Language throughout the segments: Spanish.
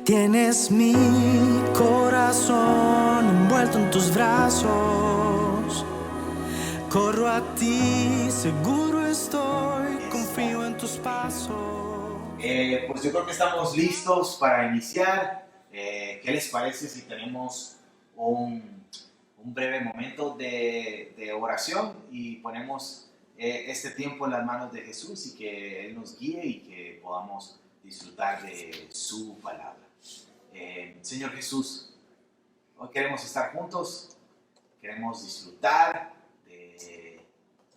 Tienes mi corazón envuelto en tus brazos. Corro a ti, seguro estoy, confío en tus pasos. Pues yo creo que estamos listos para iniciar. ¿Qué les parece si tenemos un breve momento de oración y ponemos este tiempo en las manos de Jesús y que Él nos guíe y que podamos disfrutar de su palabra? Señor Jesús, hoy queremos estar juntos, queremos disfrutar de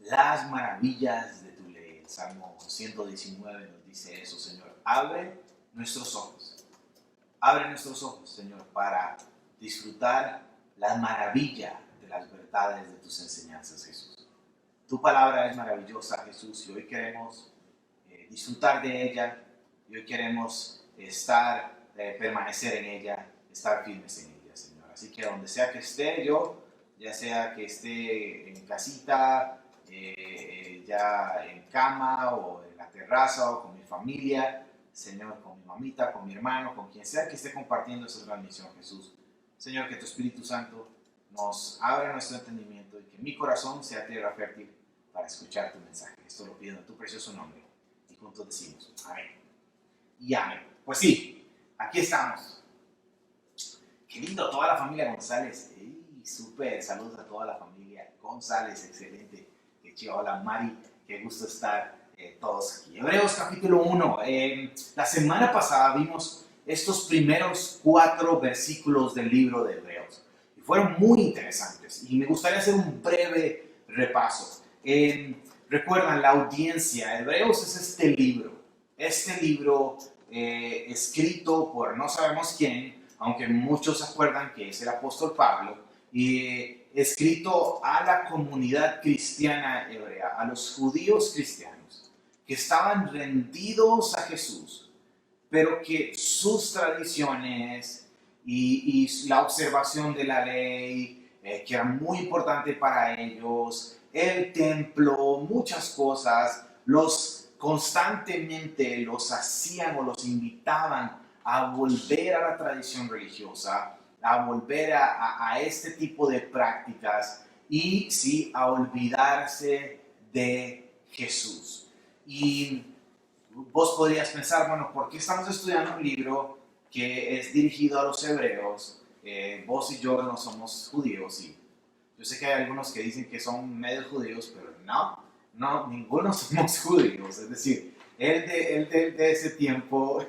las maravillas de tu ley. El Salmo 119 nos dice eso, Señor. Abre nuestros ojos, Señor, para disfrutar la maravilla de las verdades de tus enseñanzas, Jesús. Tu palabra es maravillosa, Jesús, y hoy queremos disfrutar de ella, y hoy queremos permanecer en ella, estar firmes en ella, Señor. Así que donde sea que esté yo, ya sea que esté en casita, ya en cama o en la terraza o con mi familia, Señor, con mi mamita, con mi hermano, con quien sea que esté compartiendo esta transmisión, Jesús. Señor, que tu Espíritu Santo nos abra nuestro entendimiento y que mi corazón sea tierra fértil para escuchar tu mensaje. Esto lo pido en tu precioso nombre y juntos decimos amén y amén. Pues sí, aquí estamos. Qué lindo, toda la familia González. Súper, saludos a toda la familia González, excelente. Qué chido, hola Mari, qué gusto estar todos aquí. Hebreos capítulo 1. La semana pasada vimos estos primeros 4 versículos del libro de Hebreos. Y fueron muy interesantes y me gustaría hacer un breve repaso. Recuerdan, la audiencia, Hebreos es este libro escrito por no sabemos quién, aunque muchos se acuerdan que es el apóstol Pablo, y escrito a la comunidad cristiana hebrea, a los judíos cristianos, que estaban rendidos a Jesús, pero que sus tradiciones y la observación de la ley, que era muy importante para ellos, el templo, muchas cosas, constantemente los hacían o los invitaban a volver a la tradición religiosa, a volver a este tipo de prácticas y sí, a olvidarse de Jesús. Y vos podrías pensar, bueno, ¿por qué estamos estudiando un libro que es dirigido a los hebreos? Vos y yo no somos judíos y yo sé que hay algunos que dicen que son medio judíos, pero no, ninguno somos judíos. Es decir, él de ese tiempo,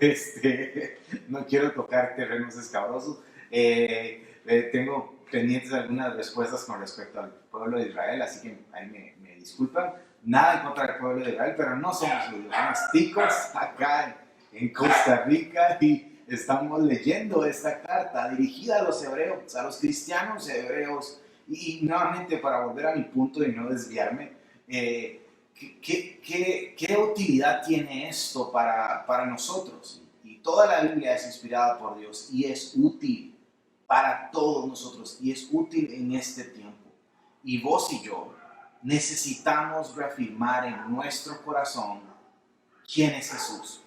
no quiero tocar terrenos escabrosos, tengo pendientes algunas respuestas con respecto al pueblo de Israel, así que ahí me disculpan. Nada en contra del pueblo de Israel, pero no somos judíos, somos ticos acá en Costa Rica y estamos leyendo esta carta dirigida a los hebreos, a los cristianos hebreos. Y nuevamente, para volver a mi punto y no desviarme, ¿qué utilidad tiene esto para nosotros? Y toda la Biblia es inspirada por Dios y es útil para todos nosotros y es útil en este tiempo. Y vos y yo necesitamos reafirmar en nuestro corazón quién es Jesús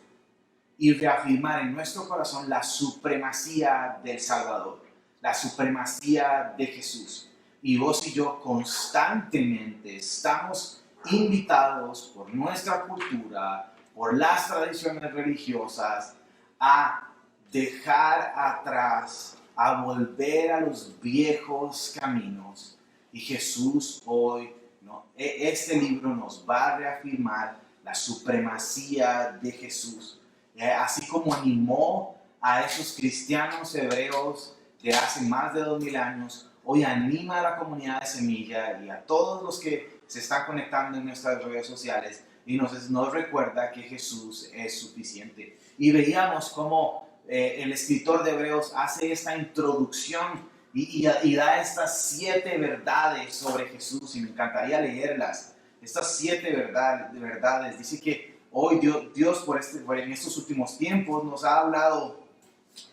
y reafirmar en nuestro corazón la supremacía del Salvador, la supremacía de Jesús. Y vos y yo constantemente estamos invitados por nuestra cultura, por las tradiciones religiosas, a dejar atrás, a volver a los viejos caminos. Y Jesús hoy, este libro nos va a reafirmar la supremacía de Jesús. Así como animó a esos cristianos hebreos de hace más de 2000 años, hoy anima a la comunidad de Semilla y a todos los que se están conectando en nuestras redes sociales y nos recuerda que Jesús es suficiente. Y veíamos cómo el escritor de Hebreos hace esta introducción y da estas 7 verdades sobre Jesús, y me encantaría leerlas. Estas 7 verdades. Dice que hoy Dios en estos últimos tiempos nos ha hablado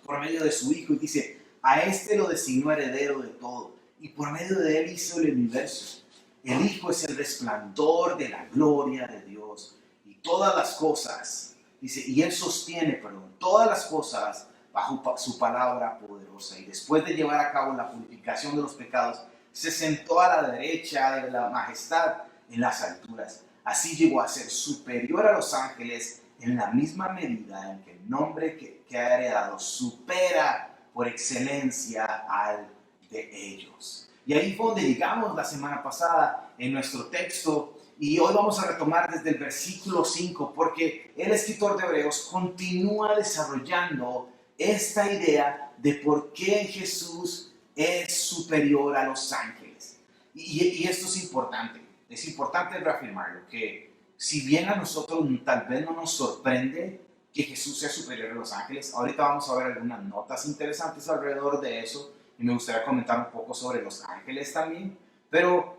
por medio de su Hijo y dice: a este lo designó heredero de todo, y por medio de él hizo el universo. El Hijo es el resplandor de la gloria de Dios, y todas las cosas, dice, y él sostiene, todas las cosas bajo su palabra poderosa. Y después de llevar a cabo la purificación de los pecados, se sentó a la derecha de la majestad en las alturas. Así llegó a ser superior a los ángeles en la misma medida en que el nombre que ha heredado supera por excelencia al de ellos. Y ahí fue donde llegamos la semana pasada en nuestro texto, y hoy vamos a retomar desde el versículo 5, porque el escritor de Hebreos continúa desarrollando esta idea de por qué Jesús es superior a los ángeles. Y esto es importante reafirmarlo, que si bien a nosotros tal vez no nos sorprende que Jesús sea superior a los ángeles, ahorita vamos a ver algunas notas interesantes alrededor de eso, y me gustaría comentar un poco sobre los ángeles también, pero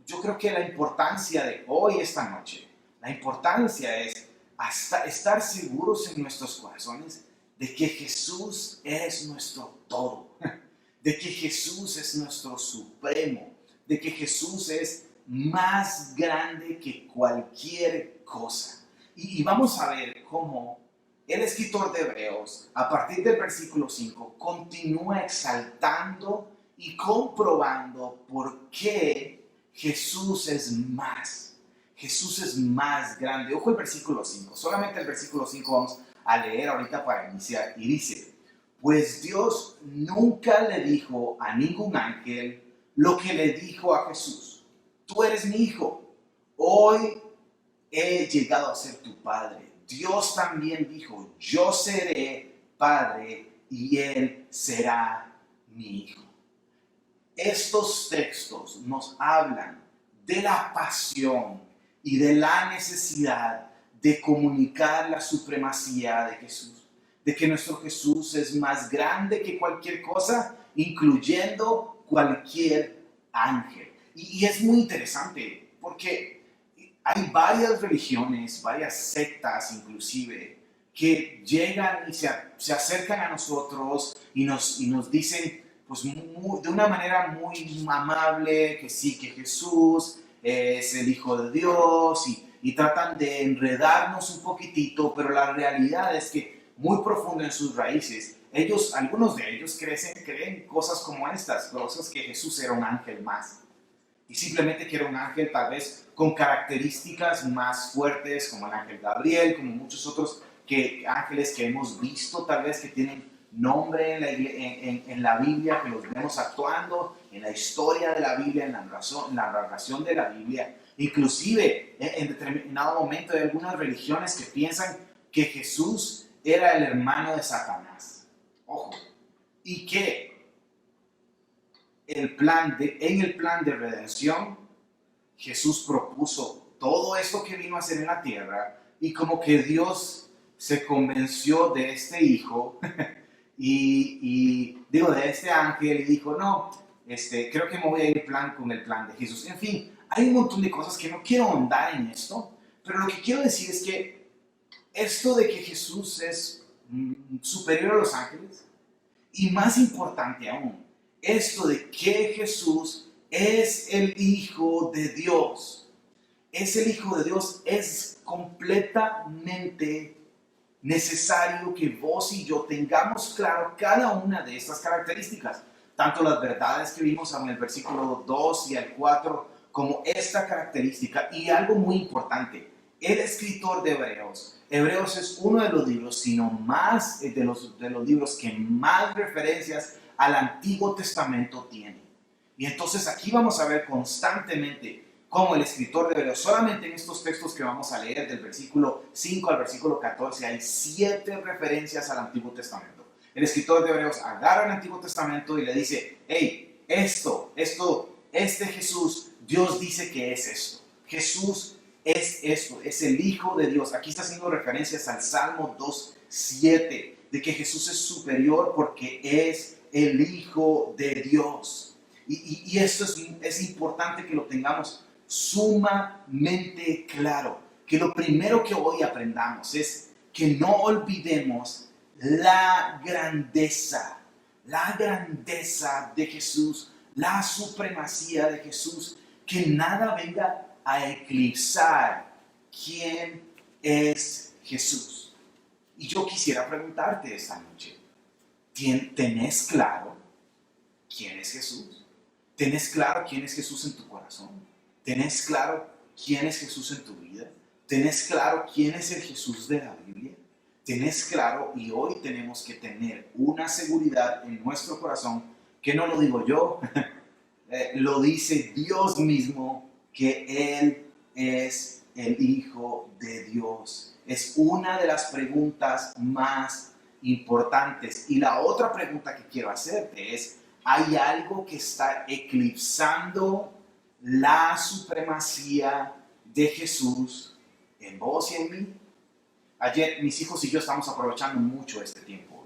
yo creo que la importancia de hoy, esta noche, la importancia es hasta estar seguros en nuestros corazones de que Jesús es nuestro todo, de que Jesús es nuestro supremo, de que Jesús es más grande que cualquier cosa. Y vamos a ver cómo el escritor de Hebreos, a partir del versículo 5, continúa exaltando y comprobando por qué Jesús es más. Jesús es más grande. Ojo el versículo 5. Solamente el versículo 5 vamos a leer ahorita para iniciar. Y dice: pues Dios nunca le dijo a ningún ángel lo que le dijo a Jesús: tú eres mi hijo, hoy he llegado a ser tu padre. Dios también dijo: yo seré padre y él será mi hijo. Estos textos nos hablan de la pasión y de la necesidad de comunicar la supremacía de Jesús, de que nuestro Jesús es más grande que cualquier cosa, incluyendo cualquier ángel. Y es muy interesante porque hay varias religiones, varias sectas inclusive, que llegan y se acercan a nosotros y nos dicen, pues de una manera muy amable, que sí, que Jesús es el Hijo de Dios, y tratan de enredarnos un poquitito, pero la realidad es que muy profundo en sus raíces, algunos de ellos creen cosas como estas, cosas que Jesús era un ángel más, y simplemente que era un ángel tal vez con características más fuertes, como el ángel Gabriel, como muchos otros ángeles que hemos visto tal vez que tienen nombre en la Biblia, que los vemos actuando en la historia de la Biblia, en la narración de la Biblia. Inclusive en determinado momento hay algunas religiones que piensan que Jesús era el hermano de Satanás. Ojo. Y que en el plan de redención, Jesús propuso todo esto que vino a hacer en la tierra, y como que Dios se convenció de este hijo de este ángel, y dijo: no, creo que me voy a ir con el plan de Jesús. En fin, hay un montón de cosas que no quiero ahondar en esto, pero lo que quiero decir es que esto de que Jesús es superior a los ángeles, y más importante aún, esto de que Jesús es el Hijo de Dios, es completamente necesario que vos y yo tengamos claro cada una de estas características, tanto las verdades que vimos en el versículo 2 y el 4, como esta característica. Y algo muy importante, el escritor de Hebreos es uno de los libros, sino más de los libros que más referencias al Antiguo Testamento tiene. Y entonces aquí vamos a ver constantemente cómo el escritor de Hebreos, solamente en estos textos que vamos a leer, del versículo 5 al versículo 14, hay 7 referencias al Antiguo Testamento. El escritor de Hebreos agarra el Antiguo Testamento y le dice: hey, este Jesús, Dios dice que es esto. Jesús es esto, es el Hijo de Dios. Aquí está haciendo referencias al Salmo 2:7, de que Jesús es superior porque es el Hijo de Dios. Y esto es importante que lo tengamos sumamente claro, que lo primero que hoy aprendamos es que no olvidemos la grandeza de Jesús, la supremacía de Jesús, que nada venga a eclipsar quién es Jesús. Y yo quisiera preguntarte esta noche, ¿tenés claro quién es Jesús? ¿Tenés claro quién es Jesús en tu corazón? ¿Tenés claro quién es Jesús en tu vida? ¿Tenés claro quién es el Jesús de la Biblia? ¿Tenés claro? Y hoy tenemos que tener una seguridad en nuestro corazón, que no lo digo yo, lo dice Dios mismo, que Él es el Hijo de Dios. Es una de las preguntas más importantes. Y la otra pregunta que quiero hacerte es, ¿hay algo que está eclipsando la supremacía de Jesús en vos y en mí? Ayer mis hijos y yo estamos aprovechando mucho este tiempo.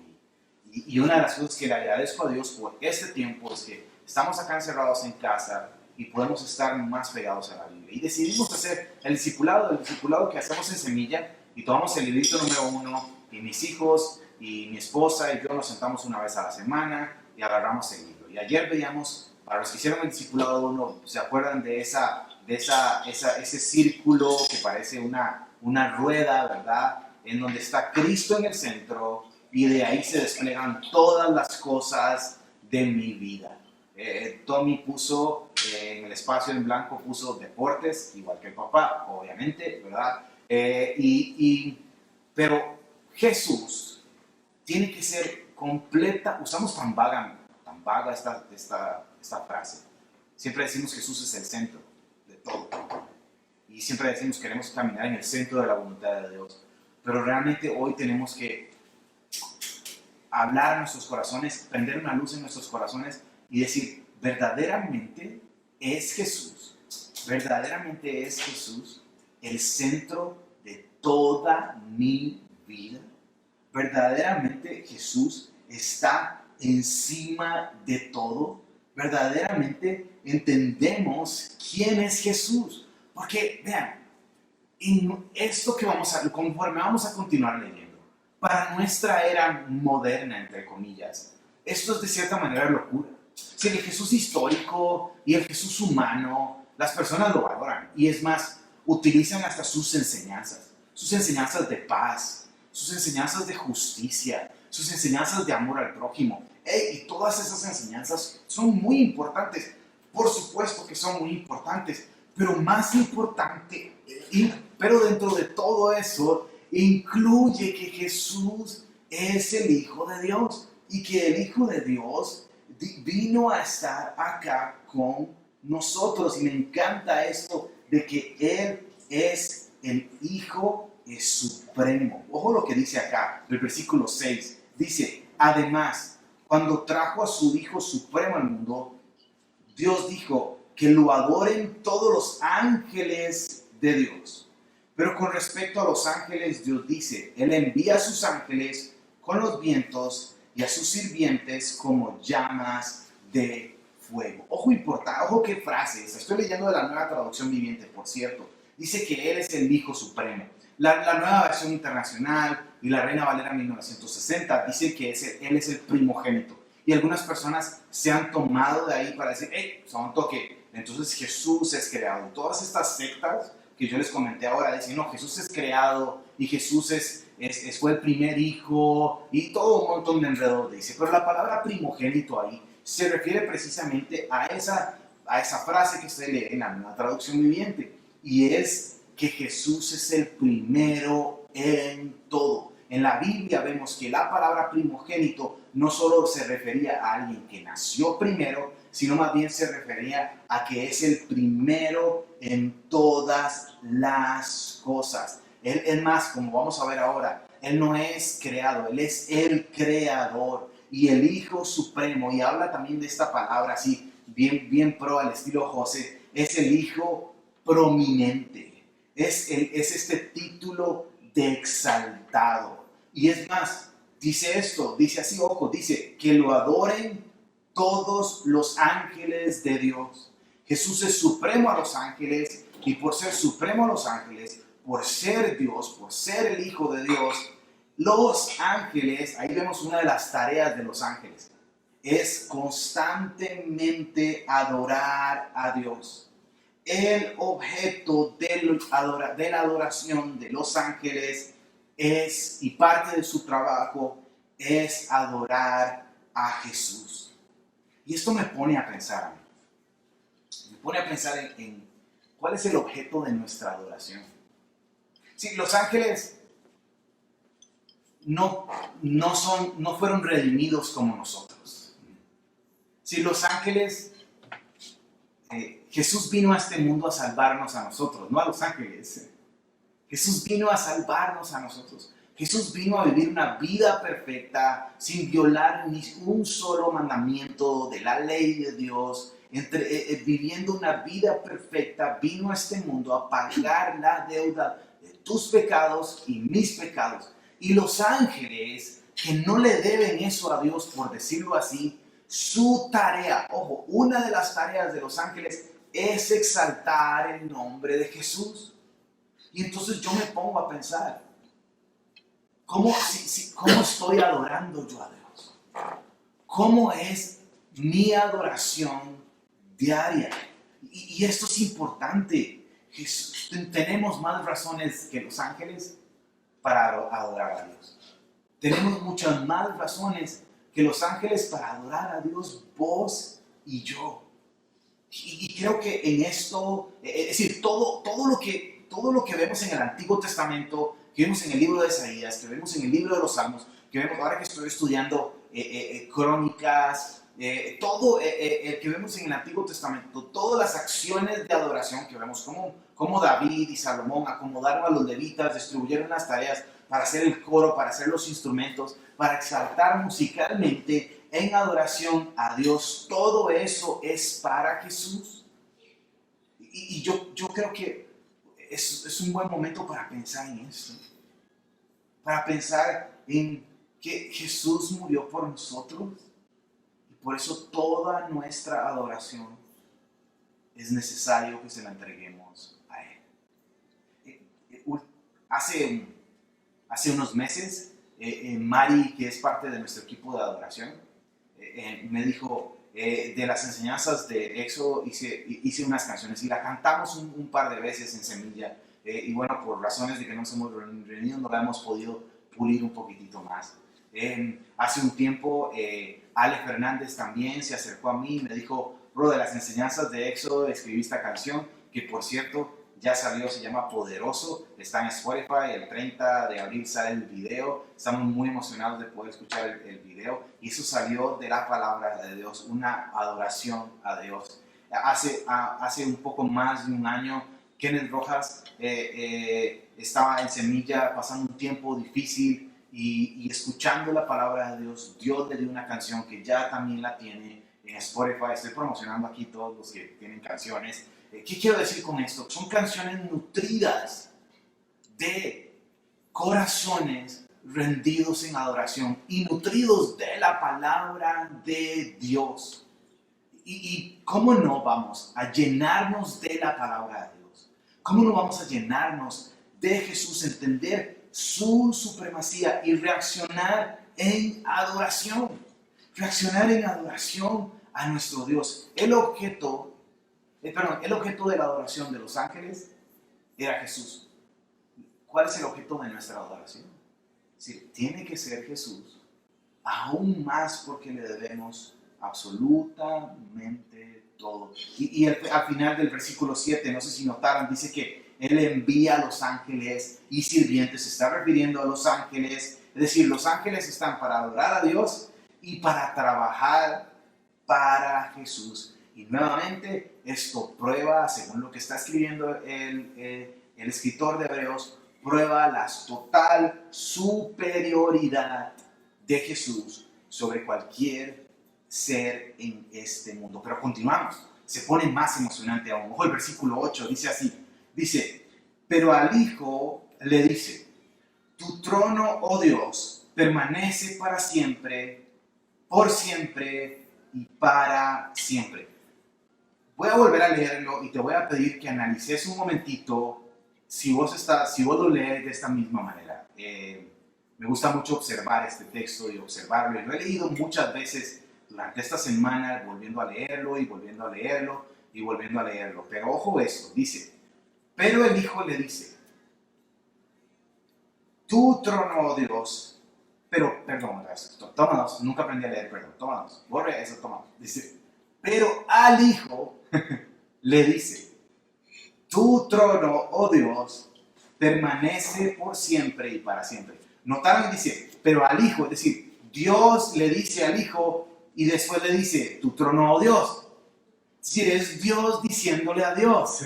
Y una de las cosas que le agradezco a Dios por este tiempo es que estamos acá encerrados en casa y podemos estar más pegados a la Biblia. Y decidimos hacer el discipulado que hacemos en Semilla, y tomamos el librito número 1, y mis hijos y mi esposa y yo nos sentamos una vez a la semana y agarramos el libro. Y ayer veíamos, para los que hicieron el discipulado 1, ¿se acuerdan de ese círculo que parece una rueda, ¿verdad? En donde está Cristo en el centro, y de ahí se desplegan todas las cosas de mi vida. Tommy puso en el espacio en blanco, puso deportes, igual que el papá, obviamente, ¿verdad? Pero Jesús tiene que ser completa. Usamos tan vaga esta frase. Siempre decimos Jesús es el centro de todo. Y siempre decimos queremos caminar en el centro de la voluntad de Dios. Pero realmente hoy tenemos que hablar a nuestros corazones, prender una luz en nuestros corazones y decir, verdaderamente es Jesús el centro de toda mi vida. Verdaderamente Jesús está encima de todo. Verdaderamente entendemos quién es Jesús. Porque, vean, en esto que conforme vamos a continuar leyendo, para nuestra era moderna, entre comillas, esto es de cierta manera locura. Si el Jesús histórico y el Jesús humano, las personas lo valoran. Y es más, utilizan hasta sus enseñanzas de paz, sus enseñanzas de justicia, sus enseñanzas de amor al prójimo. Y todas esas enseñanzas son muy importantes. Por supuesto que son muy importantes, pero más importante, pero dentro de todo eso, incluye que Jesús es el Hijo de Dios y que el Hijo de Dios vino a estar acá con nosotros. Y me encanta esto de que Él es el Hijo supremo. Ojo lo que dice acá, el versículo 6. Dice, además, cuando trajo a su Hijo supremo al mundo, Dios dijo que lo adoren todos los ángeles de Dios. Pero con respecto a los ángeles, Dios dice, Él envía a sus ángeles con los vientos y a sus sirvientes como llamas de fuego. Ojo importante, ojo qué frase es. Estoy leyendo de la Nueva Traducción Viviente, por cierto. Dice que Él es el Hijo Supremo. La Nueva Versión Internacional y la Reina Valera 1960 dice que Él es el primogénito. Y algunas personas se han tomado de ahí para decir, son toque. Entonces Jesús es creado. Todas estas sectas que yo les comenté ahora, dicen, no, Jesús es creado y Jesús fue el primer hijo y todo un montón de enredos, dice. Pero la palabra primogénito ahí se refiere precisamente a esa frase que se lee en la Nueva Traducción Viviente, y es que Jesús es el primero en todo. En la Biblia vemos que la palabra primogénito no solo se refería a alguien que nació primero, sino más bien se refería a que es el primero en todas las cosas. Él es más, como vamos a ver ahora, Él no es creado, Él es el creador y el Hijo Supremo. Y habla también de esta palabra así, bien pro al estilo José, es el Hijo prominente. Es este título de exaltado. Y es más, dice esto, dice así, ojo, dice que lo adoren todos los ángeles de Dios. Jesús es supremo a los ángeles, y por ser supremo a los ángeles, por ser Dios, por ser el Hijo de Dios, los ángeles, ahí vemos una de las tareas de los ángeles, es constantemente adorar a Dios. El objeto de la adoración de los ángeles y parte de su trabajo es adorar a Jesús. Y esto me pone a pensar, en cuál es el objeto de nuestra adoración. Sí, los ángeles no fueron redimidos como nosotros. Sí, los ángeles, Jesús vino a este mundo a salvarnos a nosotros, no a los ángeles. Jesús vino a salvarnos a nosotros. Jesús vino a vivir una vida perfecta, sin violar ni un solo mandamiento de la ley de Dios. Viviendo una vida perfecta, vino a este mundo a pagar la deuda de tus pecados y mis pecados. Y los ángeles, que no le deben eso a Dios, por decirlo así, su tarea, ojo, una de las tareas de los ángeles es exaltar el nombre de Jesús. Y entonces yo me pongo a pensar, ¿cómo estoy adorando yo a Dios? ¿Cómo es mi adoración diaria? Y esto es importante. Tenemos más razones que los ángeles para adorar a Dios. Tenemos muchas más razones que los ángeles para adorar a Dios, vos y yo. Y creo que en esto, es decir, todo lo que vemos en el Antiguo Testamento, que vemos en el libro de Isaías, que vemos en el libro de los Salmos, que vemos ahora que estoy estudiando Crónicas, todo que vemos en el Antiguo Testamento, todas las acciones de adoración que vemos, como David y Salomón acomodaron a los levitas, distribuyeron las tareas para hacer el coro, para hacer los instrumentos, para exaltar musicalmente en adoración a Dios. Todo eso es para Jesús. Y yo creo que es un buen momento para pensar en esto, para pensar en que Jesús murió por nosotros y por eso toda nuestra adoración es necesario que se la entreguemos a Él. Hace unos meses, Mari, que es parte de nuestro equipo de adoración, me dijo, de las enseñanzas de Éxodo hice unas canciones y la cantamos un par de veces en Semilla, y bueno, por razones de que no nos hemos reunido no la hemos podido pulir un poquitito más. Hace un tiempo Ale Fernández también se acercó a mí y me dijo, bro, de las enseñanzas de Éxodo escribí esta canción, que por cierto ya salió, se llama Poderoso, está en Spotify, el 30 de abril sale el video, estamos muy emocionados de poder escuchar el video, y eso salió de la palabra de Dios, una adoración a Dios. Hace un poco más de un año, Kenneth Rojas estaba en Semilla pasando un tiempo difícil y escuchando la palabra de Dios, Dios le dio una canción que ya también la tiene en Spotify. Estoy promocionando aquí todos los que tienen canciones. ¿Qué quiero decir con esto? Son canciones nutridas de corazones rendidos en adoración y nutridos de la palabra de Dios. ¿Y cómo no vamos a llenarnos de la palabra de Dios? ¿Cómo no vamos a llenarnos de Jesús, entender su supremacía y reaccionar en adoración? Reaccionar en adoración a nuestro Dios. El objeto de la adoración de los ángeles era Jesús. ¿Cuál es el objeto de nuestra adoración? Sí, tiene que ser Jesús, aún más porque le debemos absolutamente todo. Y al final del versículo 7, no sé si notaron, dice que Él envía a los ángeles y sirvientes. Se está refiriendo a los ángeles, es decir, los ángeles están para adorar a Dios y para trabajar para Jesús. Y nuevamente esto prueba, según lo que está escribiendo el escritor de Hebreos, prueba la total superioridad de Jesús sobre cualquier ser en este mundo. Pero continuamos, se pone más emocionante aún. Ojo, el versículo 8 dice así, dice, pero al Hijo le dice, tu trono, oh Dios, permanece para siempre, por siempre y para siempre. Voy a volver a leerlo y te voy a pedir que analices un momentito si vos lo lees de esta misma manera. Me gusta mucho observar este texto y observarlo. Y lo he leído muchas veces durante esta semana, volviendo a leerlo y volviendo a leerlo y volviendo a leerlo. Pero ojo esto, dice, pero el Hijo le dice, tu trono, oh Dios, pero, perdón, toma dos, nunca aprendí a leer, perdón, toma dos, borre eso, toma, dice, pero al Hijo le dice, tu trono, oh Dios, permanece por siempre y para siempre. Notaron, dice, pero al Hijo, es decir, Dios le dice al Hijo y después le dice, tu trono, oh Dios. Es decir, es Dios diciéndole a Dios.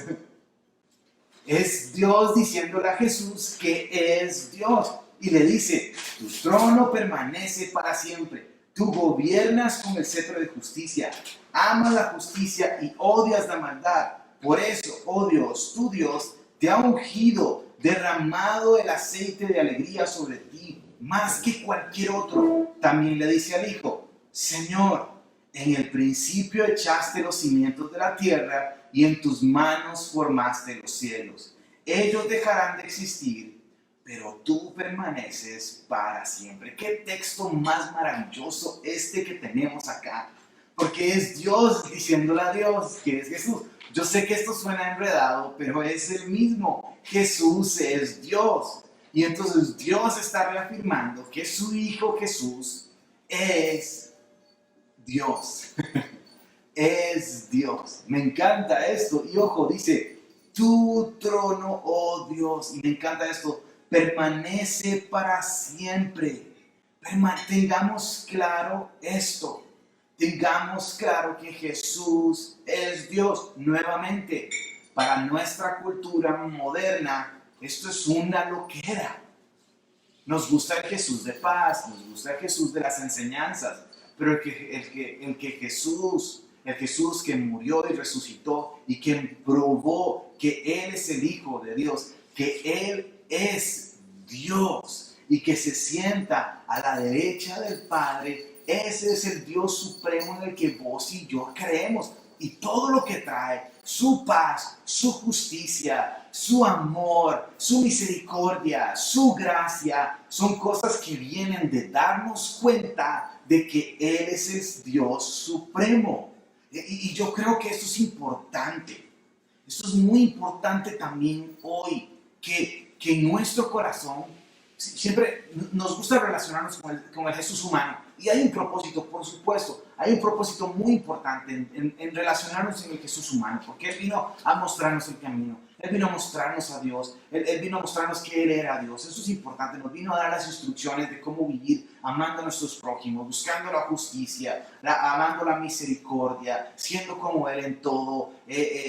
Es Dios diciéndole a Jesús que es Dios. Y le dice, tu trono permanece para siempre. Tú gobiernas con el cetro de justicia. Amas la justicia y odias la maldad. Por eso, oh Dios, tu Dios te ha ungido, derramado el aceite de alegría sobre ti, más que cualquier otro. También le dice al Hijo, Señor, en el principio echaste los cimientos de la tierra y en tus manos formaste los cielos. Ellos dejarán de existir, pero tú permaneces para siempre. Qué texto más maravilloso este que tenemos acá, porque es Dios diciéndole a Dios que es Jesús. Yo sé que esto suena enredado, pero es el mismo. Jesús es Dios. Y entonces Dios está reafirmando que su Hijo Jesús es Dios. Es Dios. Me encanta esto. Y ojo, dice, tu trono, oh Dios. Y me encanta esto. Permanece para siempre. Tengamos claro esto. Tengamos claro que Jesús es Dios. Nuevamente, para nuestra cultura moderna, esto es una loquera. Nos gusta el Jesús de paz, nos gusta el Jesús de las enseñanzas, pero el Jesús que murió y resucitó y que probó que Él es el Hijo de Dios, que Él es Dios y que se sienta a la derecha del Padre, ese es el Dios supremo en el que vos y yo creemos. Y todo lo que trae, su paz, su justicia, su amor, su misericordia, su gracia, son cosas que vienen de darnos cuenta de que Él es el Dios supremo. Y yo creo que esto es importante. Esto es muy importante también hoy, que en nuestro corazón siempre nos gusta relacionarnos con el Jesús humano. Y hay un propósito, por supuesto, hay un propósito muy importante en relacionarnos en el Jesús humano, porque Él vino a mostrarnos el camino, Él vino a mostrarnos a Dios, Él vino a mostrarnos que Él era Dios. Eso es importante, nos vino a dar las instrucciones de cómo vivir, amando a nuestros prójimos, buscando la justicia, amando la misericordia, siendo como Él en todo,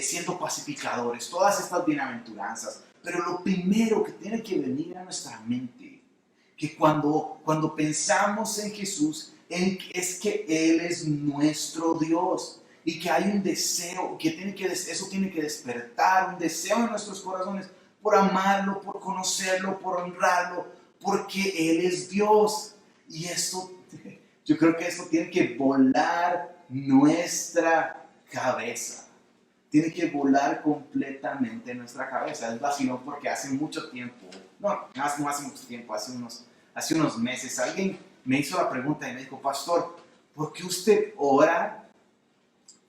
siendo pacificadores, todas estas bienaventuranzas. Pero lo primero que tiene que venir a nuestra mente, que cuando pensamos en Jesús, es que Él es nuestro Dios y que hay un deseo, eso tiene que despertar un deseo en nuestros corazones por amarlo, por conocerlo, por honrarlo, porque Él es Dios. Y esto, yo creo que esto tiene que volar nuestra cabeza. Tiene que volar completamente nuestra cabeza. Es vacilón porque hace mucho tiempo, no hace mucho tiempo, hace unos meses, alguien me hizo la pregunta y me dijo, pastor, ¿por qué usted ora?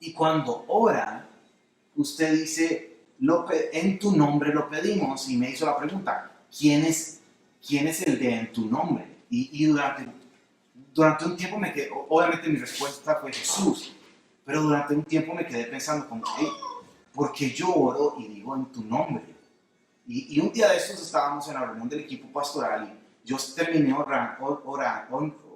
Y cuando ora, usted dice, en tu nombre lo pedimos. Y me hizo la pregunta, ¿quién es el de en tu nombre? Y durante un tiempo me quedé, obviamente mi respuesta fue Jesús, pero durante un tiempo me quedé pensando como, hey, porque yo oro y digo en tu nombre. Y un día de estos estábamos en la reunión del equipo pastoral y yo terminé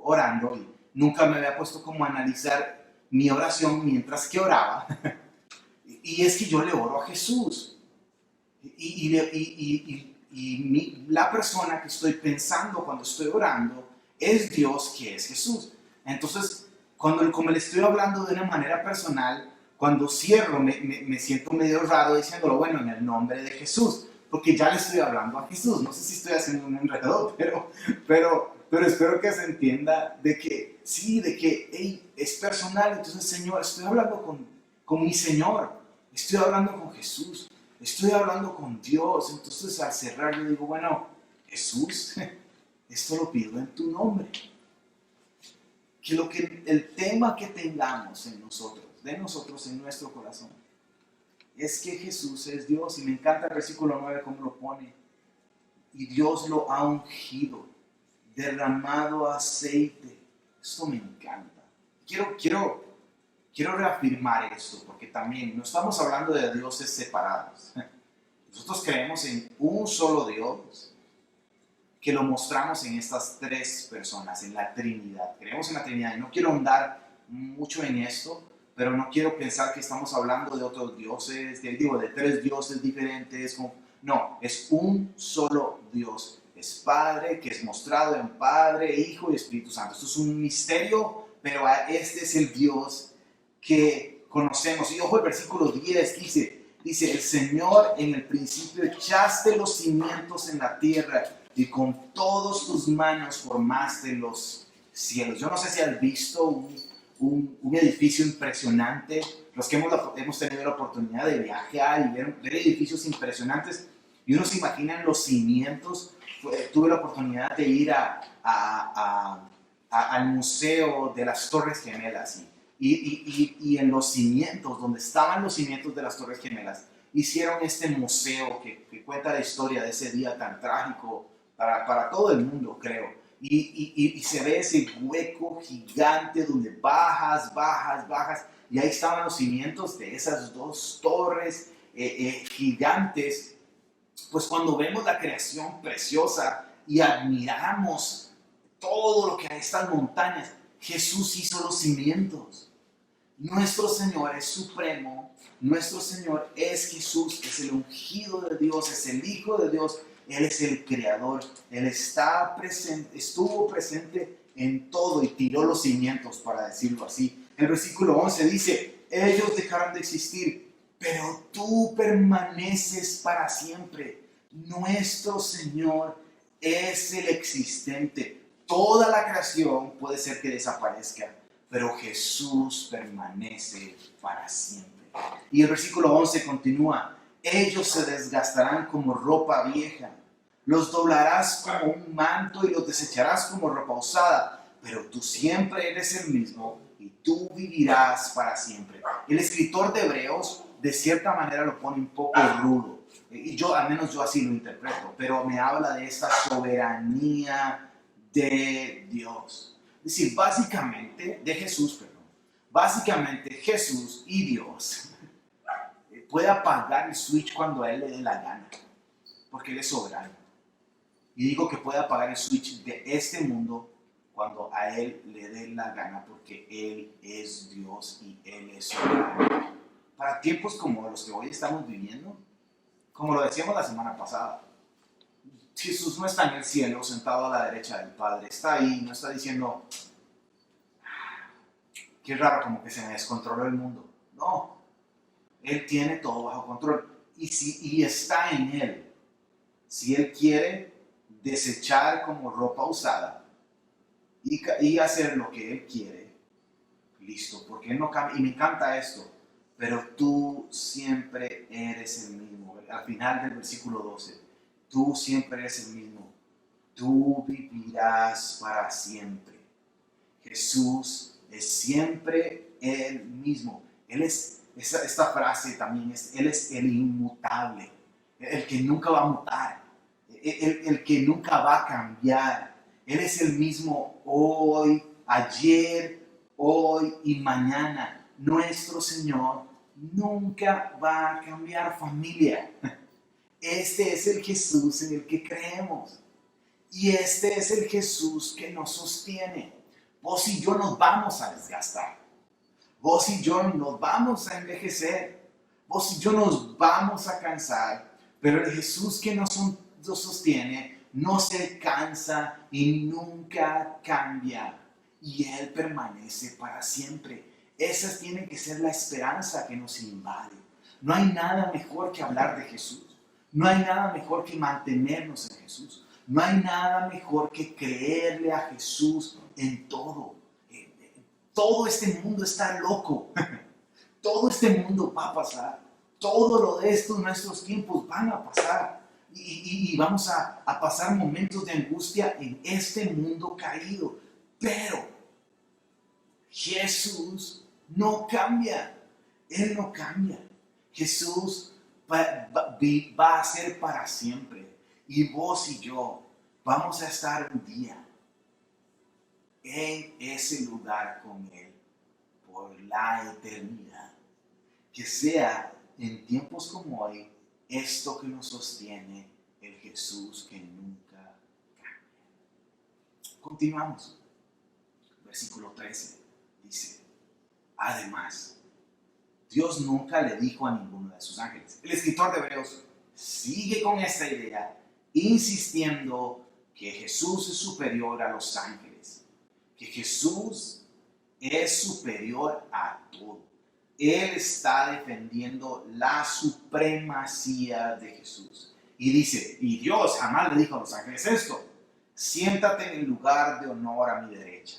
orando y nunca me había puesto como a analizar mi oración mientras que oraba. Y es que yo le oro a Jesús. La persona que estoy pensando cuando estoy orando es Dios, que es Jesús. Entonces, como le estoy hablando de una manera personal, cuando cierro me siento medio raro diciéndolo, bueno, en el nombre de Jesús, porque ya le estoy hablando a Jesús. No sé si estoy haciendo un enredo, pero espero que se entienda de que sí, de que hey, es personal. Entonces, Señor, estoy hablando con mi Señor, estoy hablando con Jesús, estoy hablando con Dios. Entonces, al cerrar, yo digo, bueno, Jesús, esto lo pido en tu nombre. Que el tema que tengamos en nosotros, de nosotros en nuestro corazón, es que Jesús es Dios. Y me encanta el versículo 9 como lo pone. y Dios lo ha ungido, derramado aceite. Esto me encanta. Quiero reafirmar esto, porque también no estamos hablando de dioses separados. Nosotros creemos en un solo Dios, que lo mostramos en estas tres personas, en la Trinidad. Creemos en la Trinidad y no quiero andar mucho en esto, pero no quiero pensar que estamos hablando de otros dioses, de tres dioses diferentes. No, es un solo Dios. Es Padre, que es mostrado en Padre, Hijo y Espíritu Santo. Esto es un misterio, pero este es el Dios que conocemos. Y ojo, el versículo 10 dice, el Señor en el principio echaste los cimientos en la tierra y con todas tus manos formaste los cielos. Yo no sé si has visto un edificio impresionante. Los que hemos tenido la oportunidad de viajar y ver edificios impresionantes, y uno se imagina los cimientos. Tuve la oportunidad de ir al Museo de las Torres Gemelas y en los cimientos, donde estaban los cimientos de las Torres Gemelas, hicieron este museo que cuenta la historia de ese día tan trágico para todo el mundo, creo. Y se ve ese hueco gigante donde bajas, y ahí estaban los cimientos de esas dos torres gigantes. Pues cuando vemos la creación preciosa y admiramos todo lo que hay, estas montañas, Jesús hizo los cimientos. Nuestro Señor es supremo, nuestro Señor es Jesús, es el ungido de Dios, es el Hijo de Dios, Él es el Creador, Él estuvo presente en todo y tiró los cimientos, para decirlo así. El versículo 11 dice, ellos dejaron de existir, pero tú permaneces para siempre. Nuestro Señor es el existente. Toda la creación puede ser que desaparezca, pero Jesús permanece para siempre. Y el versículo 11 continúa, ellos se desgastarán como ropa vieja, los doblarás como un manto y los desecharás como ropa usada, pero tú siempre eres el mismo y tú vivirás para siempre. El escritor de Hebreos de cierta manera lo pone un poco rudo, y al menos yo así lo interpreto, pero me habla de esta soberanía de Dios. Es decir, básicamente Jesús y Dios puede apagar el switch cuando a Él le dé la gana, porque Él es soberano. Y digo que puede apagar el switch de este mundo cuando a Él le dé la gana, porque Él es Dios y Él es soberano. Para tiempos como los que hoy estamos viviendo, como lo decíamos la semana pasada, Jesús no está en el cielo sentado a la derecha del Padre, está ahí, no está diciendo, qué raro, como que se me descontroló el mundo. No, Él tiene todo bajo control y está en Él. Si Él quiere desechar como ropa usada y hacer lo que Él quiere, listo, porque Él no cambia. Y me encanta esto, pero tú siempre eres el mismo. Al final del versículo 12, tú siempre eres el mismo, tú vivirás para siempre. Jesús es siempre el mismo. Él es, esta frase también Él es el inmutable, el que nunca va a mutar, el que nunca va a cambiar. Él es el mismo hoy, ayer, hoy y mañana. Nuestro Señor nunca va a cambiar, familia. Este es el Jesús en el que creemos. Y este es el Jesús que nos sostiene. Vos y yo nos vamos a desgastar. Vos y yo nos vamos a envejecer. Vos y yo nos vamos a cansar. Pero el Jesús que nos sostiene no se cansa y nunca cambia. Y Él permanece para siempre. Esa tiene que ser la esperanza que nos invade. No hay nada mejor que hablar de Jesús. No hay nada mejor que mantenernos en Jesús. No hay nada mejor que creerle a Jesús en todo. Todo este mundo está loco. Todo este mundo va a pasar. Todo lo de estos nuestros tiempos van a pasar. Y vamos a pasar momentos de angustia en este mundo caído. Pero Jesús no cambia. Él no cambia. Jesús va a ser para siempre. Y vos y yo vamos a estar un día en ese lugar con Él por la eternidad. Que sea en tiempos como hoy esto que nos sostiene el Jesús que nunca cambia. Continuamos. Versículo 13 dice, además, Dios nunca le dijo a ninguno de sus ángeles. El escritor de Hebreos sigue con esta idea, insistiendo que Jesús es superior a los ángeles, que Jesús es superior a todo. Él está defendiendo la supremacía de Jesús. Y dice, y Dios jamás le dijo a los ángeles esto, siéntate en el lugar de honor a mi derecha,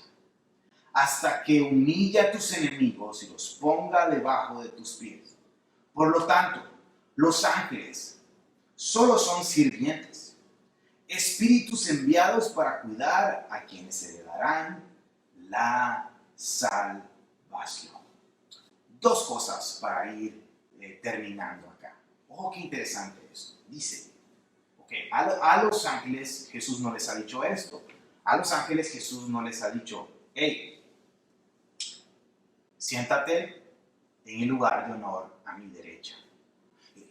hasta que humille a tus enemigos y los ponga debajo de tus pies. Por lo tanto, los ángeles solo son sirvientes, espíritus enviados para cuidar a quienes heredarán la salvación. Dos cosas para ir terminando acá. Ojo, qué interesante esto. Dice, okay, a los ángeles Jesús no les ha dicho esto. A los ángeles Jesús no les ha dicho, hey, siéntate en el lugar de honor a mi derecha.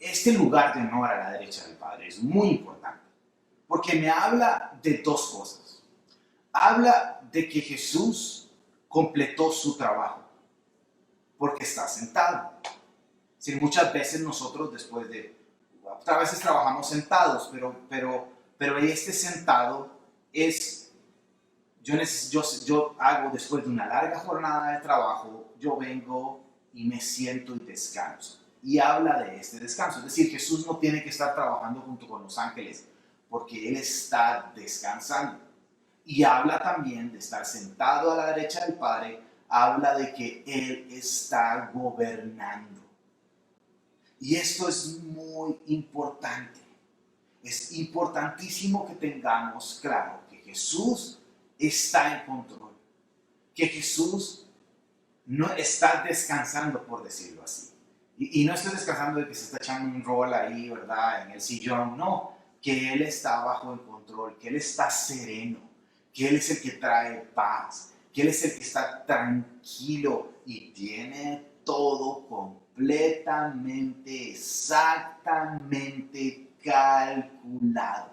Este lugar de honor a la derecha del Padre es muy importante, porque me habla de dos cosas. Habla de que Jesús completó su trabajo, porque está sentado. Si muchas veces nosotros a veces trabajamos sentados, pero este sentado es, yo hago después de una larga jornada de trabajo, yo vengo y me siento y descanso. Y habla de este descanso. Es decir, Jesús no tiene que estar trabajando junto con los ángeles, porque Él está descansando. Y habla también de estar sentado a la derecha del Padre, habla de que Él está gobernando. Y esto es muy importante. Es importantísimo que tengamos claro que Jesús está en control, que Jesús no está descansando, por decirlo así. Y no estoy descansando de que se está echando un rol ahí, ¿verdad?, en el sillón. No, que Él está bajo el control, que Él está sereno, que Él es el que trae paz, que Él es el que está tranquilo y tiene todo completamente, exactamente calculado.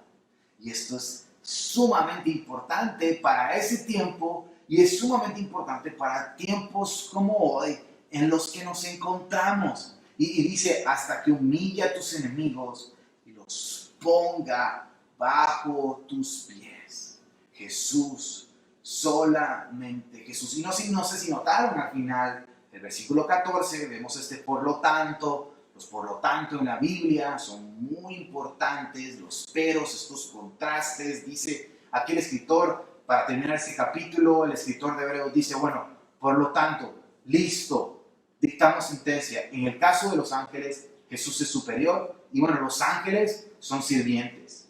Y esto es sumamente importante para ese tiempo y es sumamente importante para tiempos como hoy en los que nos encontramos. Y dice, hasta que humille a tus enemigos y los ponga bajo tus pies. Jesús, solamente Jesús. Y no sé si notaron al final del versículo 14, vemos por lo tanto. Los por lo tanto en la Biblia son muy importantes, los peros, estos contrastes. Dice aquí el escritor, para terminar este capítulo, el escritor de Hebreos dice, bueno, por lo tanto, listo, dictamos sentencia. En el caso de los ángeles, Jesús es superior y bueno, los ángeles son sirvientes.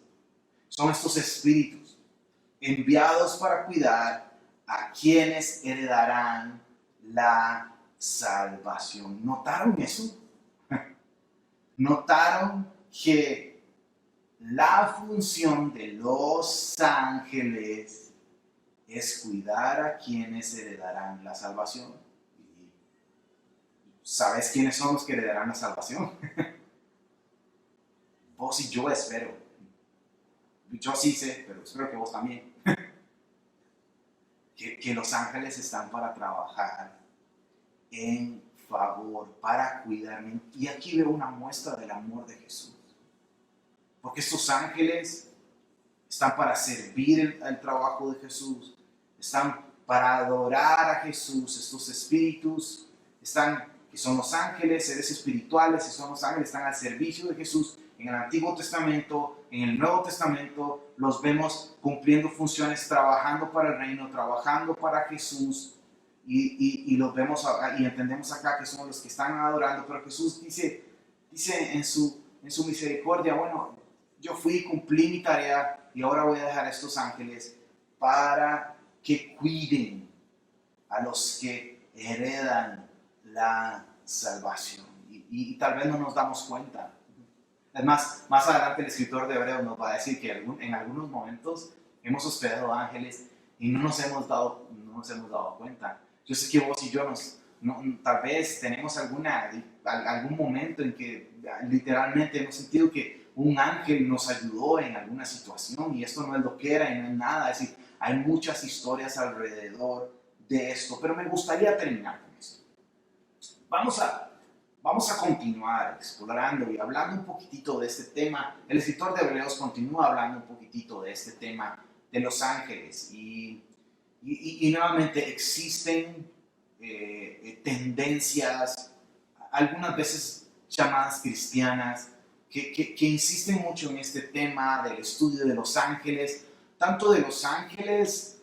Son estos espíritus enviados para cuidar a quienes heredarán la salvación. ¿Notaron eso? ¿Notaron que la función de los ángeles es cuidar a quienes heredarán la salvación? ¿Sabes quiénes son los que heredarán la salvación? Vos y yo espero. Yo sí sé, pero espero que vos también. que los ángeles están para trabajar en favor, para cuidarme. Y aquí veo una muestra del amor de Jesús. Porque estos ángeles están para servir el trabajo de Jesús, están para adorar a Jesús. Estos espíritus que son los ángeles, seres espirituales, que son los ángeles, están al servicio de Jesús. En el Antiguo Testamento, en el Nuevo Testamento, los vemos cumpliendo funciones, trabajando para el reino, trabajando para Jesús. Y los vemos y entendemos acá que son los que están adorando, pero Jesús dice en su misericordia, bueno, yo fui, cumplí mi tarea y ahora voy a dejar a estos ángeles para que cuiden a los que heredan la salvación. Y tal vez no nos damos cuenta, Además, más adelante el escritor de Hebreos nos va a decir que en algunos momentos hemos hospedado ángeles y no nos hemos dado cuenta. Yo sé que vos y yo tal vez tenemos algún momento en que literalmente hemos sentido que un ángel nos ayudó en alguna situación y esto no es lo que era y no es nada. Es decir, hay muchas historias alrededor de esto, pero me gustaría terminar con esto. Vamos a continuar explorando y hablando un poquitito de este tema. El escritor de Hebreos continúa hablando un poquitito de este tema de los ángeles y nuevamente existen tendencias, algunas veces llamadas cristianas, que insisten mucho en este tema del estudio de los ángeles, tanto de los ángeles,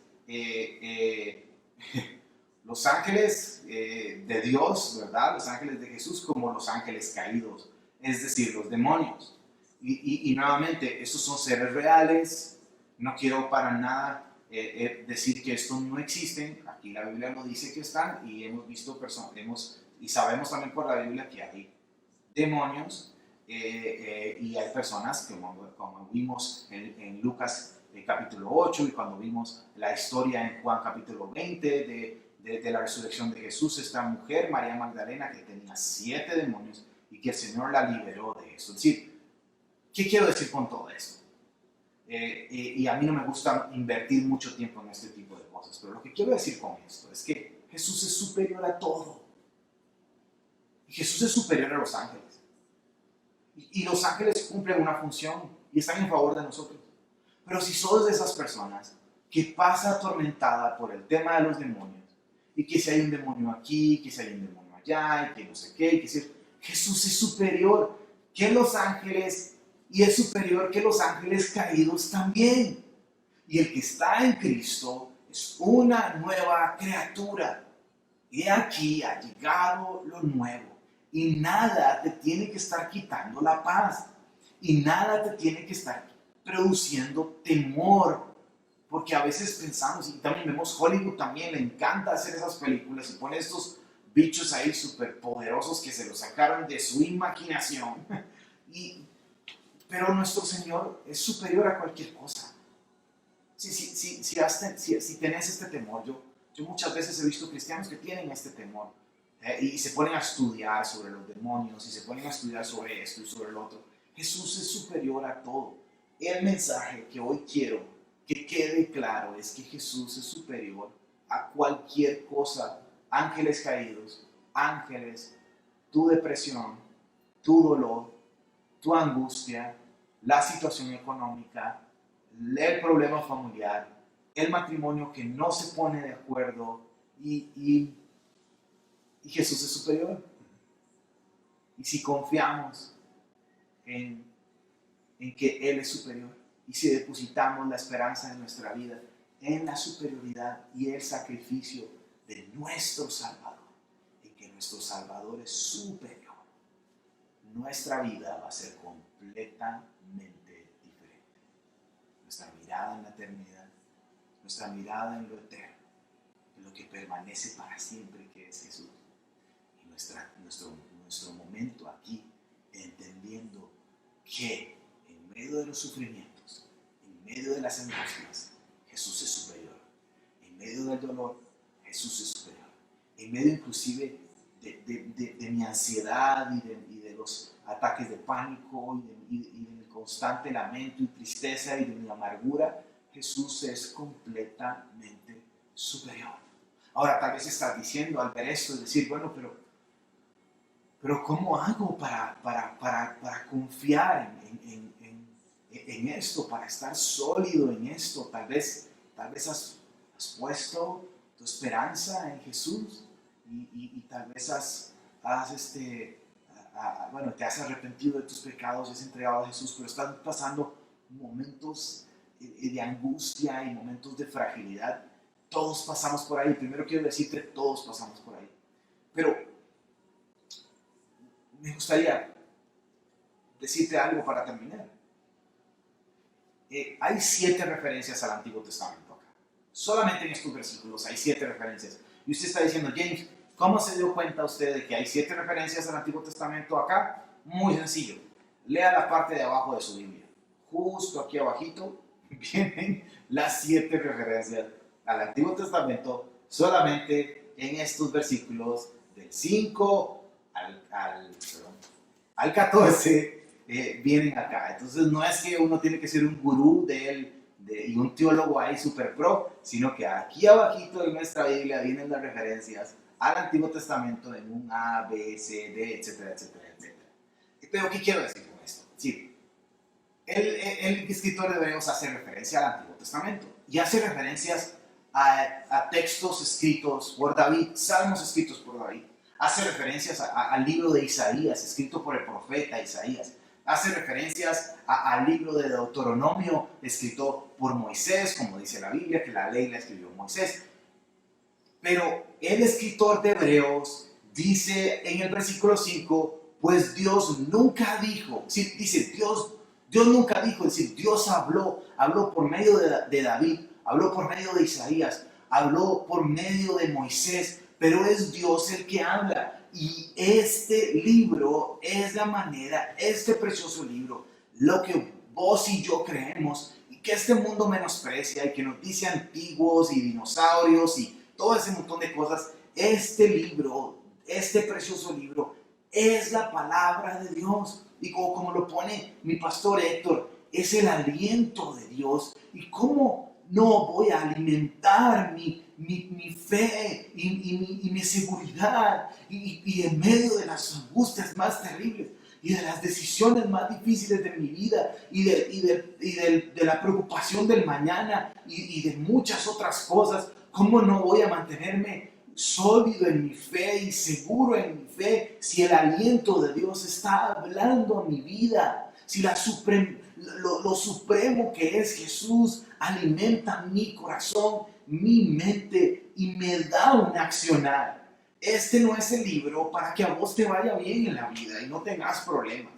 los ángeles de Dios, ¿verdad? Los ángeles de Jesús, como los ángeles caídos, es decir, los demonios. Y nuevamente, estos son seres reales, no quiero para nada decir que estos no existen. Aquí la Biblia nos dice que están y hemos visto y sabemos también por la Biblia que hay demonios y hay personas que como vimos en Lucas capítulo 8 y cuando vimos la historia en Juan capítulo 20 de la resurrección de Jesús, esta mujer, María Magdalena, que tenía 7 demonios y que el Señor la liberó de eso. Es decir, ¿qué quiero decir con todo esto? Y a mí no me gusta invertir mucho tiempo en este tipo de cosas, pero lo que quiero decir con esto es que Jesús es superior a todo. Y Jesús es superior a los ángeles. Y los ángeles cumplen una función y están en favor de nosotros. Pero si sos de esas personas que pasa atormentada por el tema de los demonios, y que si hay un demonio aquí, que si hay un demonio allá, y que no sé qué, y que si Jesús es superior que los ángeles, y es superior que los ángeles caídos también. Y el que está en Cristo es una nueva criatura. Y aquí ha llegado lo nuevo. Y nada te tiene que estar quitando la paz. Y nada te tiene que estar produciendo temor. Porque a veces pensamos, y también vemos Hollywood también, le encanta hacer esas películas y pone estos bichos ahí súper poderosos que se los sacaron de su imaginación. Pero nuestro Señor es superior a cualquier cosa. Si tenés este temor, yo muchas veces he visto cristianos que tienen este temor y se ponen a estudiar sobre los demonios y se ponen a estudiar sobre esto y sobre lo otro. Jesús es superior a todo. El mensaje que hoy quiero que quede claro es que Jesús es superior a cualquier cosa. Ángeles caídos, ángeles, tu depresión, tu dolor, tu angustia, la situación económica, el problema familiar, el matrimonio que no se pone de acuerdo y Jesús es superior. Y si confiamos en que Él es superior y si depositamos la esperanza en nuestra vida en la superioridad y el sacrificio de nuestro Salvador, en que nuestro Salvador es superior, nuestra vida va a ser completamente diferente. Nuestra mirada en la eternidad, nuestra mirada en lo eterno, en lo que permanece para siempre, que es Jesús. Y nuestro momento aquí, entendiendo que en medio de los sufrimientos, en medio de las angustias, Jesús es superior. En medio del dolor, Jesús es superior. En medio inclusive de mi ansiedad y de los ataques de pánico y del constante lamento y tristeza y de mi amargura, Jesús es completamente superior. Ahora tal vez estás diciendo al ver esto, es decir, bueno, pero ¿cómo hago para confiar en esto, para estar sólido en esto? Tal vez has puesto tu esperanza en Jesús y tal vez te has arrepentido de tus pecados y has entregado a Jesús, pero estás pasando momentos de angustia y momentos de fragilidad. Todos pasamos por ahí. Primero quiero decirte, todos pasamos por ahí. Pero me gustaría decirte algo para terminar. Hay 7 referencias al Antiguo Testamento acá. Solamente en estos versículos hay 7 referencias. Y usted está diciendo, James, ¿cómo se dio cuenta usted de que hay 7 referencias al Antiguo Testamento acá? Muy sencillo. lea la parte de abajo de su Biblia. Justo aquí abajito vienen las 7 referencias al Antiguo Testamento solamente en estos versículos del 5 al 14 vienen acá. Entonces no es que uno tiene que ser un gurú y un teólogo ahí super pro, sino que aquí abajito en nuestra Biblia vienen las referencias al Antiguo Testamento en un A, B, C, D, etcétera, etcétera, etcétera. Pero ¿qué quiero decir con esto? Sí, el escritor de Hebreos hace referencia al Antiguo Testamento y hace referencias a textos escritos por David, salmos escritos por David. Hace referencias al libro de Isaías, escrito por el profeta Isaías. Hace referencias al libro de Deuteronomio, escrito por Moisés, como dice la Biblia, que la ley la escribió Moisés. Pero el escritor de Hebreos dice en el versículo 5, pues Dios nunca dijo, dice Dios nunca dijo, es decir, Dios habló por medio de David, habló por medio de Isaías, habló por medio de Moisés, pero es Dios el que habla. Y este libro es la manera, este precioso libro, lo que vos y yo creemos y que este mundo menosprecia y que nos dice antiguos y dinosaurios y todo ese montón de cosas. Este libro, este precioso libro, es la palabra de Dios. Y como lo pone mi pastor Héctor, es el aliento de Dios. ¿Y cómo no voy a alimentar mi fe y mi seguridad y en medio de las angustias más terribles y de las decisiones más difíciles de mi vida y de la preocupación del mañana y de muchas otras cosas? ¿Cómo no voy a mantenerme sólido en mi fe y seguro en mi fe si el aliento de Dios está hablando a mi vida? Si lo supremo que es Jesús alimenta mi corazón, mi mente y me da un accionar. Este no es el libro para que a vos te vaya bien en la vida y no tengas problemas.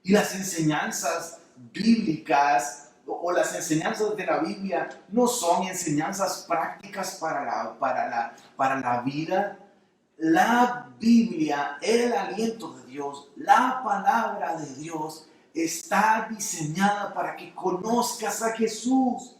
Y las enseñanzas bíblicas o las enseñanzas de la Biblia no son enseñanzas prácticas para la vida. La Biblia, el aliento de Dios, la palabra de Dios está diseñada para que conozcas a Jesús.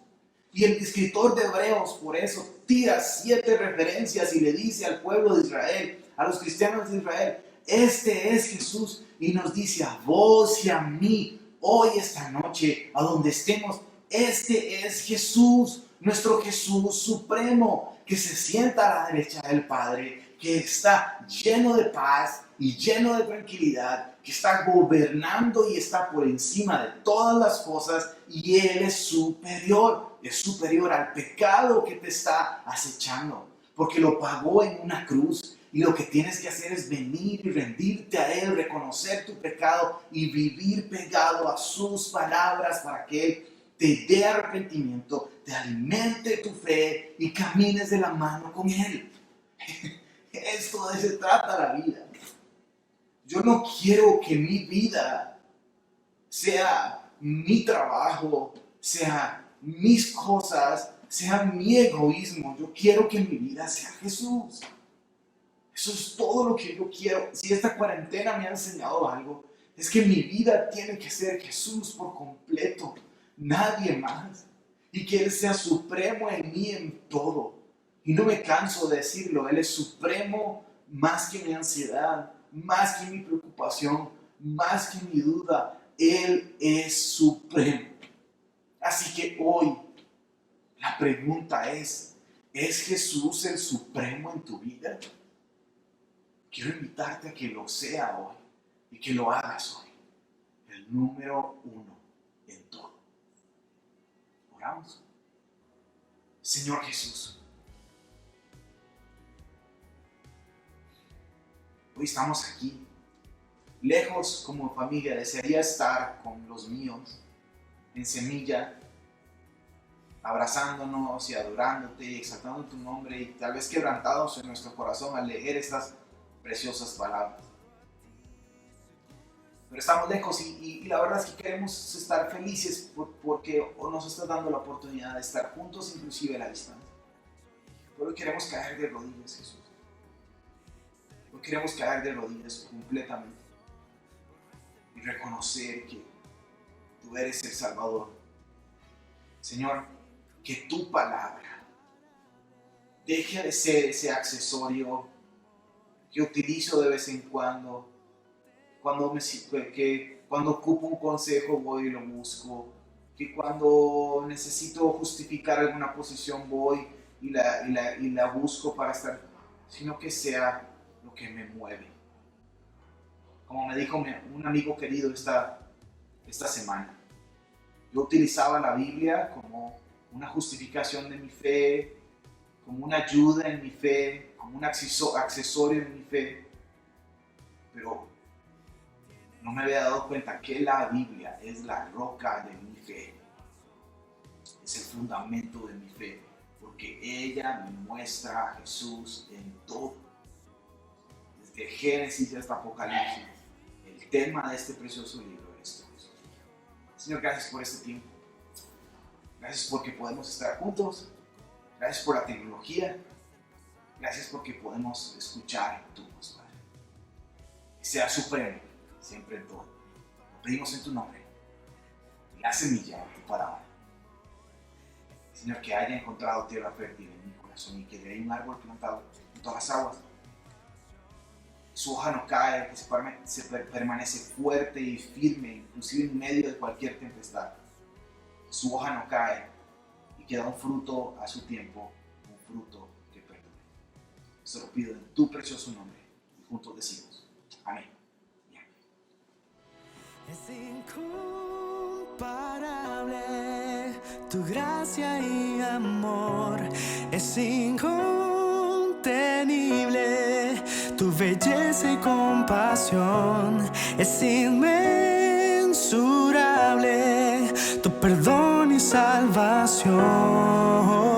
Y el escritor de Hebreos por eso tira 7 referencias y le dice al pueblo de Israel, a los cristianos de Israel, este es Jesús, y nos dice a vos y a mí, hoy, esta noche, a donde estemos, este es Jesús, nuestro Jesús supremo, que se sienta a la derecha del Padre, que está lleno de paz y lleno de tranquilidad, que está gobernando y está por encima de todas las cosas, y Él es superior al pecado que te está acechando, porque lo pagó en una cruz. Y lo que tienes que hacer es venir y rendirte a Él, reconocer tu pecado y vivir pegado a sus palabras para que Él te dé arrepentimiento, te alimente tu fe y camines de la mano con Él. Esto de se trata la vida. Yo no quiero que mi vida sea mi trabajo, sea mis cosas, sea mi egoísmo. Yo quiero que mi vida sea Jesús. Eso es todo lo que yo quiero. Si esta cuarentena me ha enseñado algo, es que mi vida tiene que ser Jesús por completo, nadie más. Y que Él sea supremo en mí en todo. Y no me canso de decirlo, Él es supremo más que mi ansiedad, más que mi preocupación, más que mi duda. Él es supremo. Así que hoy la pregunta ¿es Jesús el supremo en tu vida? Quiero invitarte a que lo sea hoy y que lo hagas hoy. El número 1 en todo. Oramos. Señor Jesús, hoy estamos aquí, lejos como familia. Desearía estar con los míos en Semilla, abrazándonos y adorándote y exaltando tu nombre, y tal vez quebrantados en nuestro corazón al leer estas preciosas palabras. Pero estamos lejos y la verdad es que queremos estar felices porque nos estás dando la oportunidad de estar juntos, inclusive a la distancia. Pero queremos caer de rodillas, Jesús. No queremos caer de rodillas completamente. y reconocer que tú eres el Salvador. Señor, que tu palabra deje de ser ese accesorio que utilizo de vez en cuando cuando ocupo un consejo voy y lo busco, que cuando necesito justificar alguna posición voy y la busco para estar, sino que sea lo que me mueve. Como me dijo un amigo querido esta semana, yo utilizaba la Biblia como una justificación de mi fe, como una ayuda en mi fe, como un accesorio en mi fe, pero no me había dado cuenta que la Biblia es la roca de mi fe, es el fundamento de mi fe, porque ella me muestra a Jesús en todo, desde Génesis hasta Apocalipsis. El tema de este precioso libro es Jesús. Señor, gracias por este tiempo, gracias porque podemos estar juntos, gracias por la tecnología, gracias porque podemos escuchar tu voz, Padre. Que sea supremo siempre en todo. Lo pedimos en tu nombre. Y la semilla de tu palabra. Señor, que haya encontrado tierra fértil en mi corazón y que de ahí un árbol plantado en todas las aguas. Su hoja no cae, que se permanece fuerte y firme, inclusive en medio de cualquier tempestad. Su hoja no cae y que da un fruto a su tiempo, un fruto que perdure. Esto lo pido en tu precioso nombre y juntos decimos amén. Es incomparable tu gracia y amor, es incontenible tu belleza y compasión, es inmensurable tu perdón y salvación.